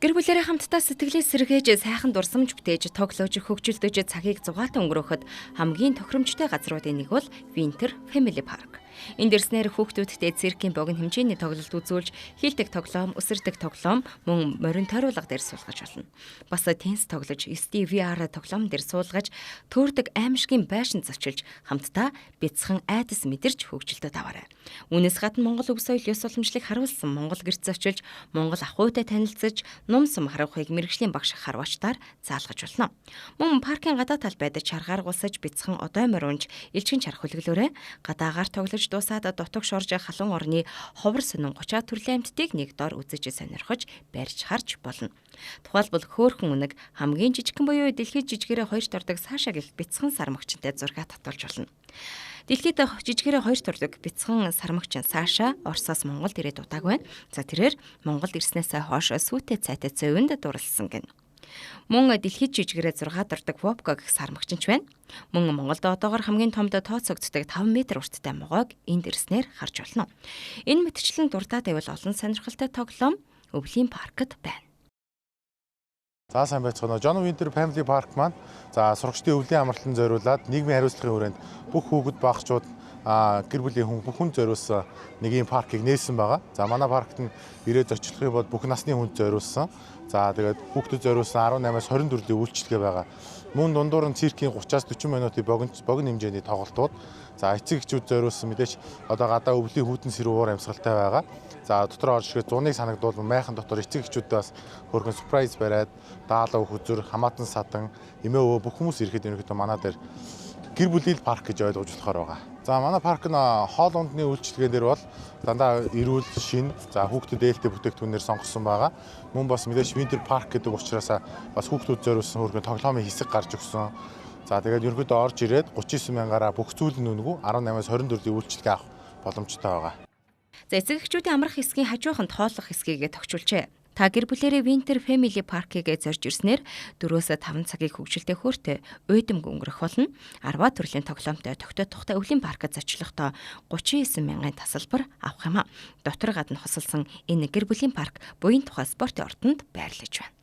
Гэр бүлэрээ хамтдаа сэтгэлээ сэргээж сайхан дурсамж бүтээж тоглож хөгжилдөж цагийг зугаалan өнгөрөөхөд хамгийн тохиромжтой газруудын нэг бол Winter Family Park. Энд ирснээр хүүхдүүдтэй циркийн богино хэмжээний тоглолт үзүүлж, хийлдэг тоглоом, өсөрдөг тоглоом, мөн морин тойруулга дээр суулгаж болно. Бас теннис тоглож, STVR тоглоом дээр суулгаж, төөрдөг аимшигын байшин зочилж, хамтдаа бяцхан айдас мэдэрч хөгжилдөд аваарай. Үүнээс гадна Монгол өв соёл ёс уламжлалыг харуулсан Монгол гэрт зочилж, Монгол ахуйтай танилцж, ном сум харуулахыг мэргэжлийн багш харвачтаар заалгаж болно. Мөн паркын гадаа талд байдаг чаргаар гусаж, бяцхан одой моринж, элчгэн чарх хөлөглөөрэ гадаагаар тоглож дуусаад дутаг шорж халуун орны ховор сонин 30 төрлийн амьтдыг нэг дор үзэж сонирхож барьж харж болно. Тухайлбал хөөхөн үнэг хамгийн жижигхэн буюу дэлхийд жижигээрээ 2 дордог Саша гэх бяцхан сармагчтай зураг татуулж болно. Дэлхийд жижигээрээ 2 дордог бяцхан сармагчин Саша Оросоос Монголд ирээд удааг байна. За тэрээр Монголд ирснээсээ хойш сүйтэй цайтай цовинд дурлсан гэнэ. Мөн дэлхийд жижигээрээ 6 дордог Вопка гэх сармагчин ч байна. Мөн Монголд одоогоор хамгийн томд тооцогддог 5 м урттай могойг энд ирснээр харж болно. Энэ мэтчлэн дуртаад байвал олон сонирхолтой тоглоом Өвлийн паркт байна. За сайн байцгаана. John Winter Family Park маань сурагчдын өвлийн амралтанд зориулаад нийгмийн хариуцлагын хүрээнд бүх хүүхэд багчууд гэр бүлийн бүхэн зориулсан нэг юм паркийг нээсэн байгаа. За манай паркт нь ирээд зочлох юм бол бүх насны хүнд зориулсан. За тэгээд хүүхдэд зориулсан 18-аас 24-ийн үйлчлэгээ байгаа. Мөн дундуур нь циркийн 30-аас 40 минутын богино хэмжээний тоглолтууд. За эцэг эхчүүд зориулсан мэдээж одоо гадаа өвлийн хүйтэн сэрүүн уур амьсгалтай байгаа. За дотор орж ирэхэд зуныг санагдвал майхан дотор эцэг эхчүүдээ бас хөргөн surprise бариад даалав хүзүр, хамаатан садан, эмээ өвөө бүх хүмүүс ирэхэд ерөнхийдөө манай дээр гэр бүлийн парк гэж ойлгож болохоор байгаа. За манай парк нь хоол ундны үйлчилгээ дээр бол дандаа эрүүл, шин, за хүүхдэд ээлтэй бүтээгдэхүүнээр сонгосон байгаа. Мөн бас мэдээж Winter Park гэдэг учраас бас хүүхдүүд зориулсан хөргөн тоглоомын хэсэг гарч өгсөн. За тэгээд ерөнхийдөө орж ирээд 39 мянгаараа бүх зүйл нь үнэгүй 18-аас 24-ийн үйлчилгээ авах боломжтой байгаа. За эцэг эхчүүдийн амрах хэсгийн хажууханд хооллох хэсгийг тохижуулжээ. Та гэр бүлэрээ Winter Family Park-ыг зорж ирснээр 4-5 цагийг хөгжилтэй хөөртэй уйдамг өнгөрөх болно. 10 төрлийн тоглоомтой тогтоодохтой Өвлийн паркт зочлохдоо 39 мянган тасалбар авах юм а. Дотор гадна хосолсон энэ гэр бүлийн парк буян тухай спортын ордонд байрлаж байна.